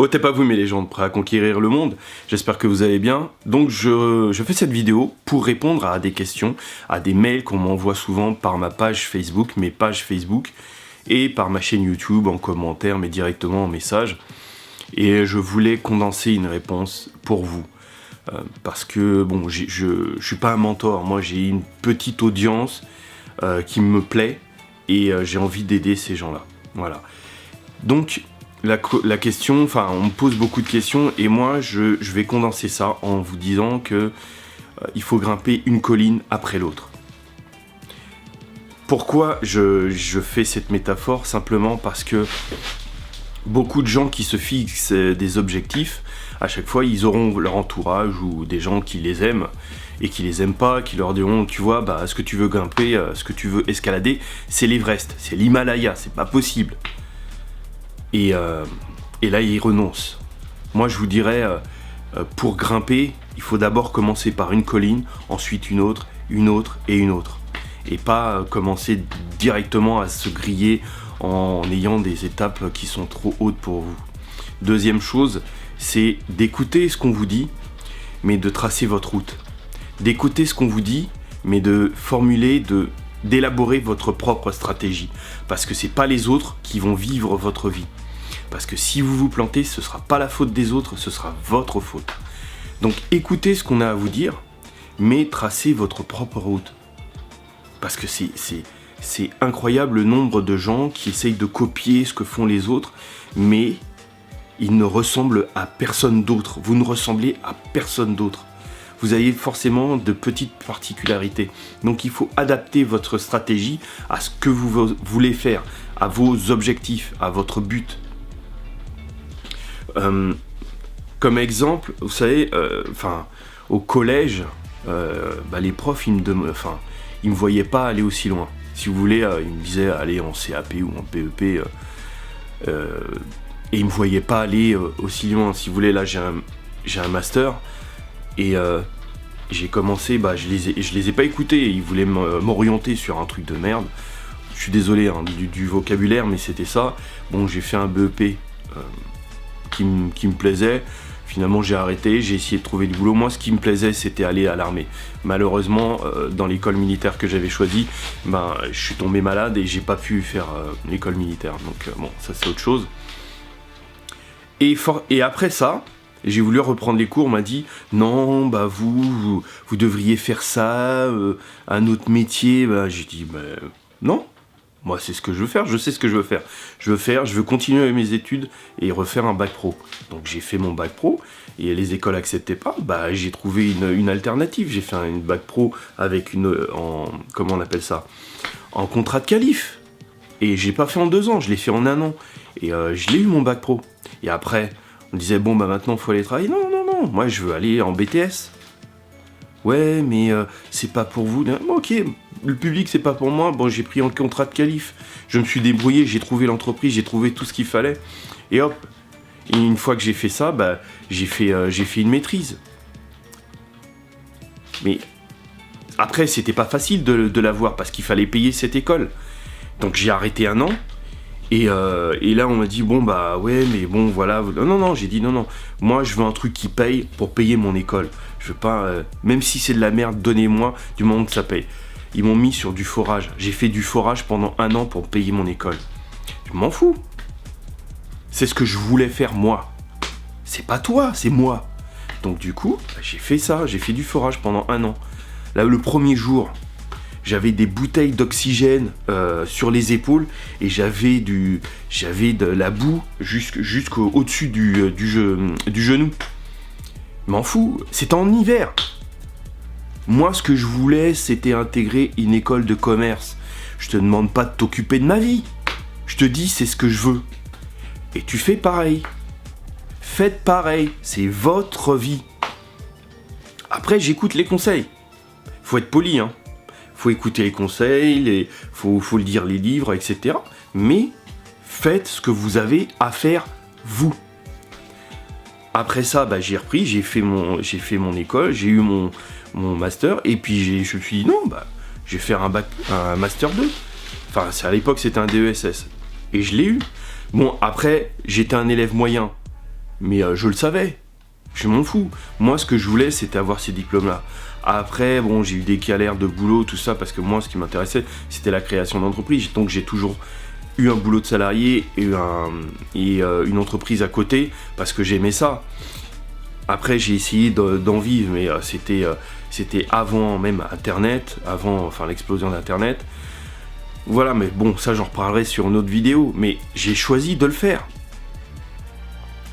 Oh, t'es pas vous mes légendes, prêts à conquérir le monde. J'espère que vous allez bien. Donc je fais cette vidéo pour répondre à des questions, à des mails qu'on m'envoie souvent par ma page Facebook, mes pages Facebook, et par ma chaîne YouTube en commentaire, mais directement en message. Et je voulais condenser une réponse pour vous. Parce que, bon, je suis pas un mentor, moi j'ai une petite audience qui me plaît, et j'ai envie d'aider ces gens-là. Voilà. Donc, la question, enfin, on me pose beaucoup de questions, et moi, je vais condenser ça en vous disant que il faut grimper une colline après l'autre. Pourquoi je fais cette métaphore? Simplement parce que beaucoup de gens qui se fixent des objectifs, à chaque fois, ils auront leur entourage ou des gens qui les aiment et qui les aiment pas, qui leur diront, tu vois, bah, ce que tu veux grimper, ce que tu veux escalader, c'est l'Everest, c'est l'Himalaya, c'est pas possible. Et là, ils renoncent. Moi, je vous dirais, pour grimper, il faut d'abord commencer par une colline, ensuite une autre et une autre. Et pas commencer directement à se griller en ayant des étapes qui sont trop hautes pour vous. Deuxième chose, c'est d'écouter ce qu'on vous dit, mais de tracer votre route. D'écouter ce qu'on vous dit, mais de formuler, d'élaborer votre propre stratégie. Parce que c'est pas les autres qui vont vivre votre vie. Parce que si vous vous plantez, ce sera pas la faute des autres, ce sera votre faute. Donc écoutez ce qu'on a à vous dire, mais tracez votre propre route. Parce que c'est incroyable le nombre de gens qui essayent de copier ce que font les autres, mais ils ne ressemblent à personne d'autre. Vous ne ressemblez à personne d'autre. Vous avez forcément de petites particularités. Donc il faut adapter votre stratégie à ce que vous voulez faire, à vos objectifs, à votre but. Comme exemple, vous savez, au collège, les profs, ils me voyaient pas aller aussi loin. Si vous voulez, ils me disaient aller en CAP ou en PEP, et ils me voyaient pas aller aussi loin. Si vous voulez, là, j'ai un master, et j'ai commencé, je les ai pas écoutés, ils voulaient m'orienter sur un truc de merde. Je suis désolé du vocabulaire, mais c'était ça. Bon, j'ai fait un BEP qui me plaisait. Finalement, j'ai arrêté, j'ai essayé de trouver du boulot. Moi, ce qui me plaisait, c'était aller à l'armée. Malheureusement, dans l'école militaire que j'avais choisie, je suis tombé malade et j'ai pas pu faire l'école militaire. Donc bon, ça c'est autre chose. Et après ça, j'ai voulu reprendre les cours. On m'a dit non, vous devriez faire ça, un autre métier. J'ai dit non. Moi, c'est ce que je veux faire, je sais ce que je veux faire. Je veux continuer avec mes études et refaire un bac pro. Donc j'ai fait mon bac pro et les écoles acceptaient pas. J'ai trouvé une alternative. J'ai fait une bac pro avec comment on appelle ça, en contrat de qualif. Et j'ai pas fait en 2 ans, je l'ai fait en 1 an. Et je l'ai eu mon bac pro. Et après, on disait bon maintenant faut aller travailler. Non, moi je veux aller en BTS. Ouais, mais c'est pas pour vous. Ok, le public c'est pas pour moi. Bon, j'ai pris un contrat de qualif. Je me suis débrouillé, j'ai trouvé l'entreprise, j'ai trouvé tout ce qu'il fallait. Et hop, et une fois que j'ai fait ça, j'ai fait une maîtrise. Mais après, c'était pas facile de l'avoir parce qu'il fallait payer cette école. Donc j'ai arrêté 1 an. Et là, on m'a dit, ouais, mais bon, voilà. Non, j'ai dit, non. Moi, je veux un truc qui paye pour payer mon école. Je veux pas, même si c'est de la merde, donnez-moi du moment que ça paye. Ils m'ont mis sur du forage. J'ai fait du forage pendant 1 an pour payer mon école. Je m'en fous. C'est ce que je voulais faire, moi. C'est pas toi, c'est moi. Donc, du coup, j'ai fait ça. J'ai fait du forage pendant 1 an. Là, le premier jour, j'avais des bouteilles d'oxygène sur les épaules et j'avais de la boue jusqu'au-dessus du genou. M'en fous, c'était en hiver. Moi, ce que je voulais, c'était intégrer une école de commerce. Je te demande pas de t'occuper de ma vie. Je te dis, c'est ce que je veux. Et tu fais pareil. Faites pareil, c'est votre vie. Après, j'écoute les conseils. Faut être poli, hein. Faut écouter les conseils, faut lire les livres, etc. Mais faites ce que vous avez à faire, vous. Après ça, j'ai repris, j'ai fait mon école, j'ai eu mon master, et puis je me suis dit non, je vais faire un master 2. Enfin, à l'époque, c'était un DESS. Et je l'ai eu. Bon, après, j'étais un élève moyen. Mais je le savais. Je m'en fous. Moi, ce que je voulais, c'était avoir ces diplômes-là. Après, bon, j'ai eu des galères de boulot, tout ça, parce que moi, ce qui m'intéressait, c'était la création d'entreprise. Donc, j'ai toujours eu un boulot de salarié et une entreprise à côté, parce que j'aimais ça. Après, j'ai essayé d'en vivre, mais c'était avant même Internet, avant l'explosion d'Internet. Voilà, mais bon, ça, j'en reparlerai sur une autre vidéo. Mais j'ai choisi de le faire.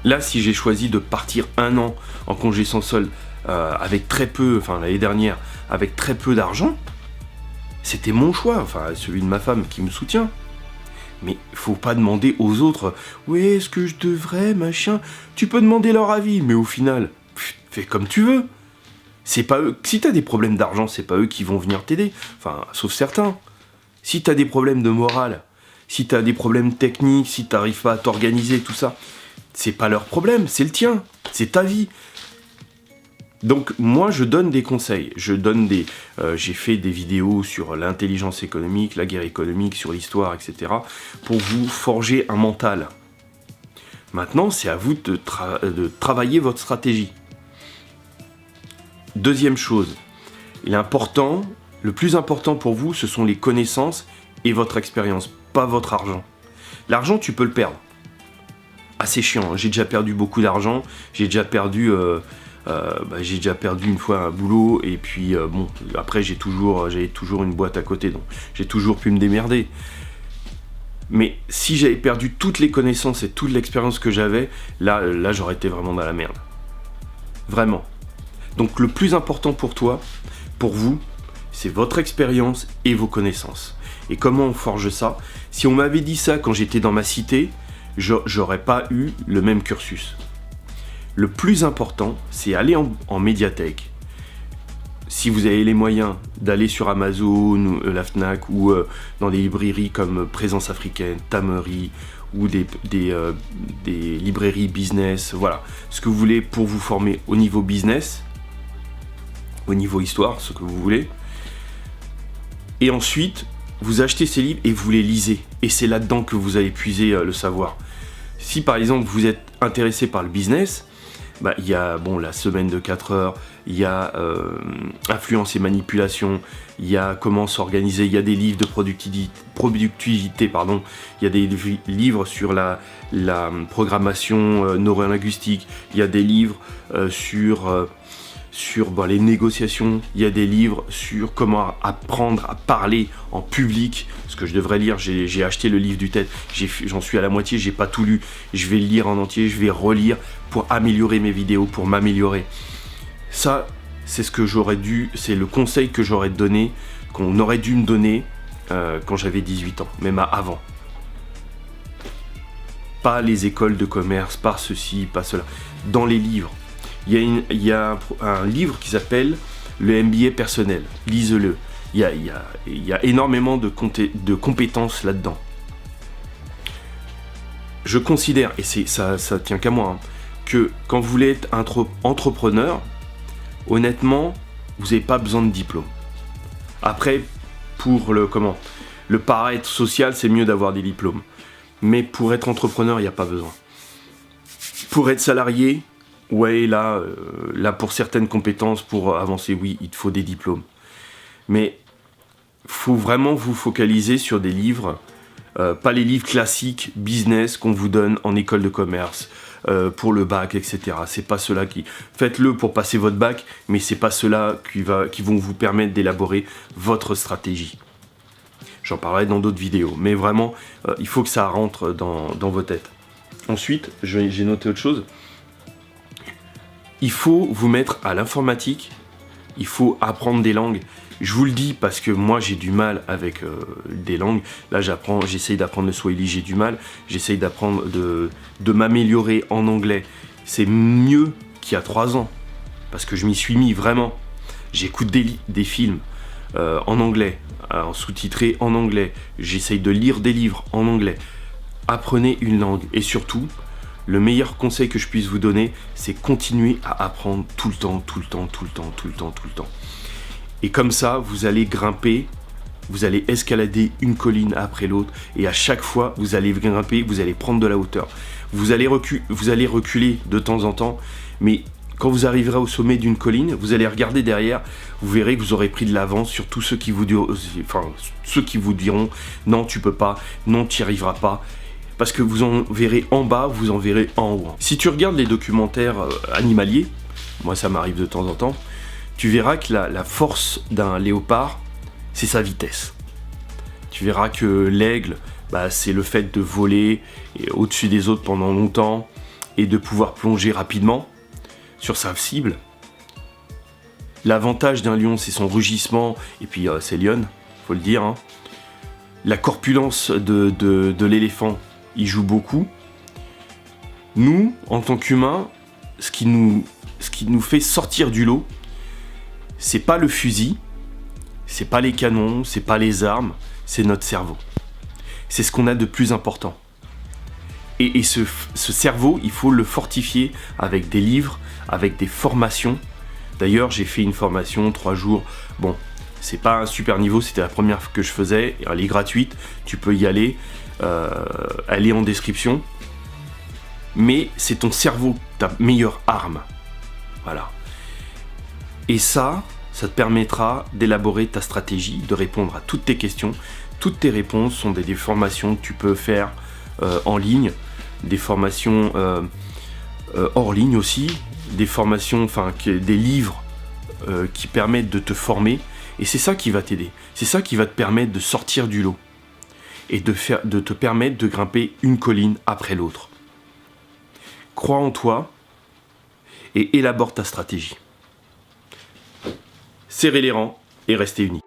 Là, si j'ai choisi de partir 1 an en congé sans solde, avec très peu, l'année dernière, avec très peu d'argent, c'était mon choix, celui de ma femme qui me soutient. Mais faut pas demander aux autres, oui, est-ce que je devrais, machin. Tu peux demander leur avis, mais au final, fais comme tu veux. C'est pas eux. Si t'as des problèmes d'argent, c'est pas eux qui vont venir t'aider. Sauf certains. Si t'as des problèmes de morale, si t'as des problèmes techniques, si t'arrives pas à t'organiser, tout ça, c'est pas leur problème, c'est le tien, c'est ta vie. Donc moi je donne des conseils, j'ai fait des vidéos sur l'intelligence économique, la guerre économique, sur l'histoire, etc. pour vous forger un mental. Maintenant c'est à vous de travailler votre stratégie. Deuxième chose, le plus important pour vous, ce sont les connaissances et votre expérience, pas votre argent. L'argent tu peux le perdre. C'est chiant, j'ai déjà perdu beaucoup d'argent, j'ai déjà perdu une fois un boulot, et puis après j'avais toujours une boîte à côté, donc j'ai toujours pu me démerder. Mais si j'avais perdu toutes les connaissances et toute l'expérience que j'avais, là j'aurais été vraiment dans la merde. Vraiment. Donc le plus important pour toi, pour vous, c'est votre expérience et vos connaissances. Et comment on forge ça ? Si on m'avait dit ça quand j'étais dans ma cité, j'aurais pas eu le même cursus. Le plus important, c'est aller en médiathèque. Si vous avez les moyens d'aller sur Amazon, la Fnac, ou dans des librairies comme Présence Africaine, Tamery, ou des librairies business, voilà, ce que vous voulez pour vous former au niveau business, au niveau histoire, ce que vous voulez. Et ensuite, vous achetez ces livres et vous les lisez. Et c'est là-dedans que vous allez puiser le savoir. Si par exemple vous êtes intéressé par le business, il y a la semaine de 4 heures, il y a influence et manipulation, il y a comment s'organiser, il y a des livres de productivité, il y a des livres sur la programmation neurolinguistique, il y a des livres sur les négociations, il y a des livres sur comment apprendre à parler en public, ce que je devrais lire. J'ai acheté le livre du TED, j'en suis à la moitié, j'ai pas tout lu, je vais le lire en entier, je vais relire pour améliorer mes vidéos, pour m'améliorer. Ça, c'est c'est le conseil que j'aurais donné, qu'on aurait dû me donner quand j'avais 18 ans, même avant. Pas les écoles de commerce, pas ceci, pas cela. Dans les livres. Il y a un livre qui s'appelle le MBA personnel. Lisez-le. Il y a énormément de compétences là-dedans. Je considère, et ça tient qu'à moi, que quand vous voulez être entrepreneur, honnêtement, vous n'avez pas besoin de diplôme. Après, pour le paraître social, c'est mieux d'avoir des diplômes. Mais pour être entrepreneur, il n'y a pas besoin. Pour être salarié, ouais, là, pour certaines compétences, pour avancer, oui, il te faut des diplômes. Mais il faut vraiment vous focaliser sur des livres, pas les livres classiques, business, qu'on vous donne en école de commerce, pour le bac, etc. C'est pas ceux-là qui... Faites-le pour passer votre bac, mais c'est pas ceux-là qui vont vous permettre d'élaborer votre stratégie. J'en parlerai dans d'autres vidéos. Mais vraiment, il faut que ça rentre dans vos têtes. Ensuite, j'ai noté autre chose. Il faut vous mettre à l'informatique, il faut apprendre des langues. Je vous le dis parce que moi j'ai du mal avec des langues. Là j'essaye d'apprendre le Swahili, j'ai du mal. J'essaye d'apprendre, de m'améliorer en anglais. C'est mieux qu'il y a 3 ans. Parce que je m'y suis mis vraiment. J'écoute des films en anglais, en sous-titré en anglais. J'essaye de lire des livres en anglais. Apprenez une langue et surtout... Le meilleur conseil que je puisse vous donner, c'est continuer à apprendre tout le temps. Et comme ça, vous allez grimper, vous allez escalader une colline après l'autre, et à chaque fois, vous allez grimper, vous allez prendre de la hauteur. vous allez reculer de temps en temps, mais quand vous arriverez au sommet d'une colline, vous allez regarder derrière, vous verrez que vous aurez pris de l'avance sur tous ceux qui vous diront non, tu peux pas, non, tu n'y arriveras pas. Parce que vous en verrez en bas, vous en verrez en haut. Si tu regardes les documentaires animaliers, moi ça m'arrive de temps en temps, tu verras que la force d'un léopard, c'est sa vitesse. Tu verras que l'aigle, c'est le fait de voler au-dessus des autres pendant longtemps et de pouvoir plonger rapidement sur sa cible. L'avantage d'un lion, c'est son rugissement, et puis c'est lionne, faut le dire. Hein. La corpulence de l'éléphant, il joue beaucoup. Nous, en tant qu'humains, ce qui nous fait sortir du lot, c'est pas le fusil, c'est pas les canons, c'est pas les armes, c'est notre cerveau. C'est ce qu'on a de plus important. Et ce cerveau, il faut le fortifier avec des livres, avec des formations. D'ailleurs, j'ai fait une formation 3 jours. Bon, c'est pas un super niveau, c'était la première que je faisais. Elle est gratuite, tu peux y aller. Elle est en description. Mais c'est ton cerveau, ta meilleure arme. Voilà. Et ça te permettra d'élaborer ta stratégie, de répondre à toutes tes questions. Toutes tes réponses sont des formations que tu peux faire en ligne, des formations hors ligne aussi, des formations, des livres qui permettent de te former. Et c'est ça qui va t'aider. C'est ça qui va te permettre de sortir du lot et de te permettre de grimper une colline après l'autre. Crois en toi et élabore ta stratégie. Serrez les rangs et restez unis.